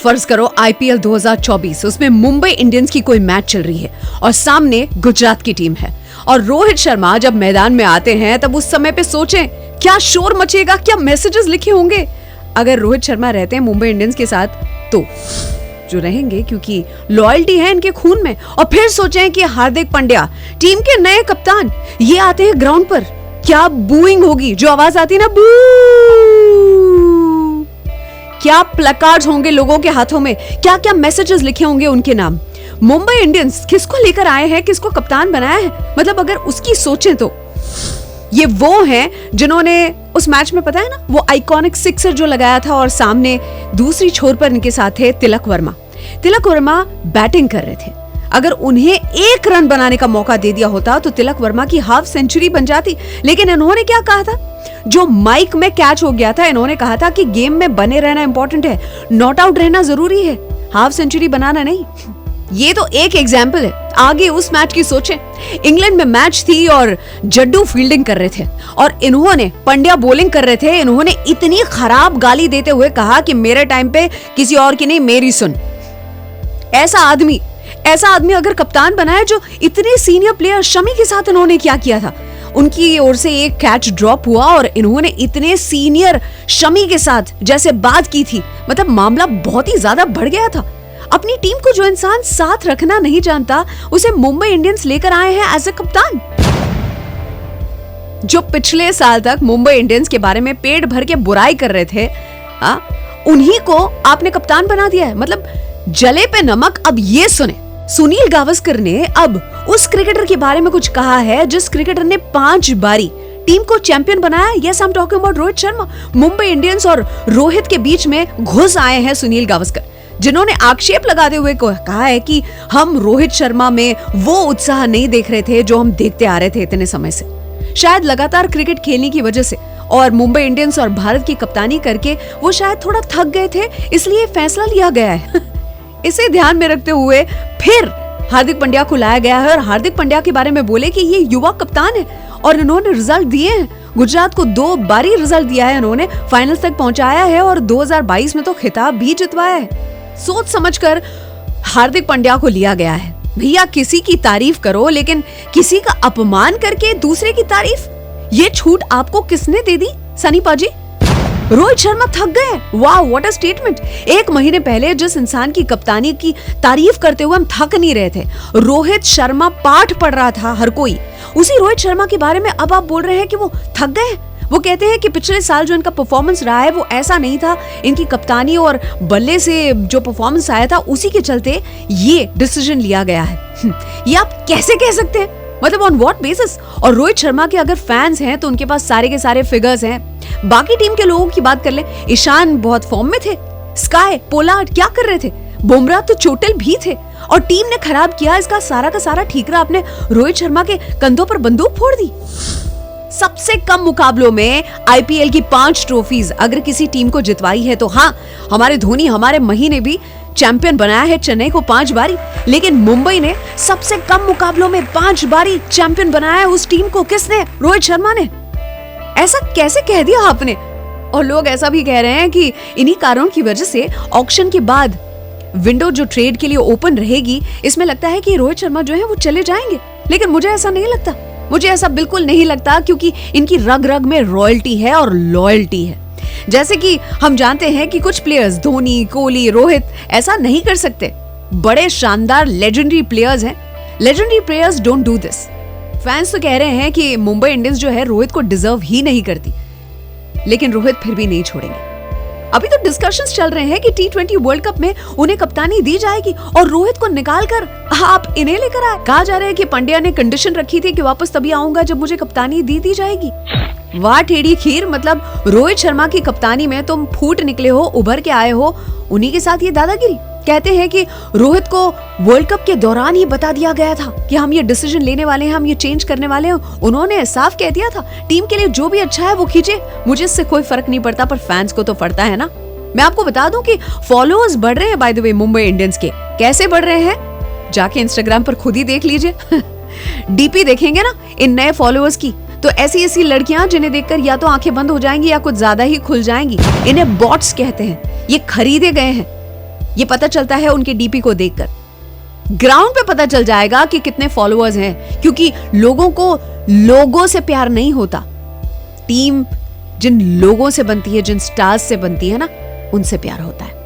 फर्ज करो आईपीएल 2024, उसमें मुंबई इंडियंस की कोई मैच चल रही है और सामने गुजरात की टीम है और रोहित शर्मा जब मैदान में आते हैं तब उस समय पे सोचें क्या शोर मचेगा, क्या मैसेजेस लिखे होंगे। अगर रोहित शर्मा रहते हैं मुंबई इंडियंस के साथ तो जो रहेंगे, क्योंकि लॉयल्टी है इनके खून में। और फिर सोचें कि हार्दिक पांड्या टीम के नए कप्तान ये आते हैं ग्राउंड पर, क्या बूइंग होगी, जो आवाज आती है ना बू, क्या प्लकार्ड्स होंगे लोगों के हाथों में, क्या क्या मैसेजेस लिखे होंगे उनके नाम। मुंबई इंडियंस किसको लेकर आए हैं, किसको कप्तान बनाया है, मतलब अगर उसकी सोचें तो ये वो हैं जिन्होंने उस मैच में, पता है ना, वो आइकॉनिक सिक्सर जो लगाया था और सामने दूसरी छोर पर इनके साथ थे तिलक वर्मा। तिलक वर्मा बैटिंग कर रहे थे, अगर उन्हें एक रन बनाने का मौका दे दिया होता तो तिलक वर्मा की हाफ सेंचुरी बन जाती। लेकिन इन्होंने क्या कहा था, जो माइक में कैच हो गया था, इन्होंने कहा था कि गेम में बने रहना इंपॉर्टेंट है, नॉट आउट रहना जरूरी है, हाफ सेंचुरी बनाना नहीं। ये तो एक एग्जाम्पल है, आगे उस मैच की सोचें। इंग्लैंड में मैच थी और जड्डू फील्डिंग कर रहे थे और इन्होंने, पंड्या बॉलिंग कर रहे थे, इन्होंने इतनी खराब गाली देते हुए कहा कि मेरे टाइम पे किसी और की नहीं, मेरी सुन। ऐसा आदमी अगर कप्तान बनाए, जो इतने सीनियर प्लेयर, शमी के साथ इन्होंने क्या किया था, उनकी ओर से एक कैच ड्रॉप हुआ और इन्होंने इतने सीनियर शमी के साथ जैसे बात की थी, मतलब मामला बहुत ही ज्यादा बढ़ गया था। अपनी टीम को जो इंसान साथ रखना नहीं जानता, उसे मुंबई इंडियंस लेकर आए हैं एज ए कप्तान। जो पिछले साल तक मुंबई इंडियंस के बारे में पेट भर के बुराई कर रहे थे, उन्हीं को आपने कप्तान बना दिया है। मतलब जले पे नमक। अब ये सुने, सुनील गावस्कर ने अब उस क्रिकेटर के बारे में कुछ कहा है जिस क्रिकेटर ने 5 बारी टीम को चैंपियन बनाया। Yes, I am talking about Rohit Sharma. Mumbai Indians और रोहित के बीच में घुस आए हैं सुनील गावस्कर, जिन्होंने आक्षेप लगाते हुए कहा है कि हम रोहित शर्मा में वो उत्साह नहीं देख रहे थे जो हम देखते आ रहे थे इतने समय से। शायद लगातार क्रिकेट खेलने की वजह से और मुंबई इंडियंस और भारत की कप्तानी करके वो शायद थोड़ा थक गए थे, इसलिए फैसला लिया गया है। इसे ध्यान में रखते हुए फिर हार्दिक पांड्या को लाया गया है और हार्दिक पांड्या के बारे में बोले कि ये युवा कप्तान है और इन्होंने रिजल्ट दिए हैं। गुजरात को 2 बारी रिजल्ट दिया है इन्होंने, फाइनल्स तक पहुंचाया है और 2022 में तो खिताब भी जितवाया है। सोच समझकर हार्दिक पांड्या को लिया गया है। भैया, किसी की तारीफ करो, लेकिन किसी का अपमान करके दूसरे की तारीफ, ये छूट आपको किसने दे दी सनी पाजी? रोहित शर्मा थक गए। वाह, व्हाट अ स्टेटमेंट। 1 महीने पहले जिस इंसान की कप्तानी की तारीफ करते हुए हम थक नहीं रहे थे, रोहित शर्मा पाठ पढ़ रहा था हर कोई, उसी रोहित शर्मा के बारे में अब आप बोल रहे हैं कि वो थक गए। वो कहते हैं कि पिछले साल जो इनका परफॉर्मेंस रहा है वो ऐसा नहीं था, इनकी कप्तानी और बल्ले से जो परफॉर्मेंस आया था उसी के चलते ये डिसीजन लिया गया है। ये आप कैसे कह सकते हैं, मतलब ऑन व्हाट बेसिस? और रोहित शर्मा के अगर फैंस हैं तो उनके पास सारे के सारे फिगर्स हैं। बाकी टीम के लोगों की बात कर ले, ईशान बहुत फॉर्म में थे, स्काई, पोलार्ड क्या कर रहे थे, बुमराह तो चोटिल भी थे और टीम ने खराब किया। इसका सारा का सारा ठीकरा आपने रोहित शर्मा के कंधों पर बंदूक फोड़ दी। सबसे कम मुकाबलों में आईपीएल की 5 ट्रॉफीज अगर किसी टीम को जितवाई है तो हाँ, हमारे धोनी, हमारे मही ने भी चैंपियन बनाया है चेन्नई को 5 बारी। लेकिन मुंबई ने सबसे कम मुकाबलों में 5 बारी चैंपियन बनाया है उस टीम को। किसने? रोहित शर्मा ने। ऐसा कैसे कह दिया आपने? और लोग ऐसा भी कह रहे हैं कि इन्हीं कारणों की वजह से ऑक्शन के बाद विंडो जो ट्रेड के लिए ओपन रहेगी, इसमें लगता है कि रोहित शर्मा जो है वो चले जाएंगे। लेकिन मुझे ऐसा नहीं लगता, मुझे ऐसा बिल्कुल नहीं लगता, क्योंकि इनकी रग रग में रॉयल्टी है और लॉयल्टी है। जैसे कि हम जानते हैं कि कुछ प्लेयर्स, धोनी, कोहली, रोहित, ऐसा नहीं कर सकते। बड़े शानदार लेजेंडरी प्लेयर्स हैं। Legendary players don't do this. Fans तो कह रहे हैं कि मुंबई इंडियंस जो है रोहित को डिजर्व ही नहीं करती, लेकिन रोहित फिर भी नहीं छोड़ेंगे। अभी तो डिस्कशंस चल रहे हैं कि T20 वर्ल्ड कप में उन्हें कप्तानी दी जाएगी और रोहित को निकालकर आप इन्हें लेकर आए। कहा जा रहा है कि पांड्या ने कंडीशन रखी थी कि वापस तभी आऊंगा जब मुझे कप्तानी दी जाएगी। वाह टेढ़ी खीर, मतलब रोहित शर्मा की कप्तानी में तुम फूट निकले हो, उभर के आए हो, उन्हीं के साथ ये दादागिरी। कहते हैं कि रोहित को वर्ल्ड कप के दौरान ही बता दिया गया था कि हम ये डिसीजन लेने वाले हैं, हम ये चेंज करने वाले हैं। उन्होंने साफ कह दिया था, टीम के लिए जो भी अच्छा है वो कीजिए, मुझे इससे कोई फर्क नहीं पड़ता, पर फैंस को तो पड़ता है ना। मैं आपको बता दूं कि फॉलोअर्स बढ़ रहे हैं by the way Mumbai Indians के। कैसे बढ़ रहे हैं, जाके इंस्टाग्राम पर खुद ही देख लीजिए। डीपी देखेंगे ना इन नए फॉलोअर्स की, तो ऐसी लड़कियां जिन्हें देखकर या तो आंखें बंद हो जाएंगी या कुछ ज्यादा ही खुल जाएंगी। इन्हें बॉट्स कहते हैं, ये खरीदे गए हैं। ये पता चलता है उनके डीपी को देखकर। ग्राउंड पे पता चल जाएगा कि कितने फॉलोअर्स हैं, क्योंकि लोगों को लोगों से प्यार नहीं होता। टीम जिन लोगों से बनती है, जिन स्टार्स से बनती है ना, उनसे प्यार होता है।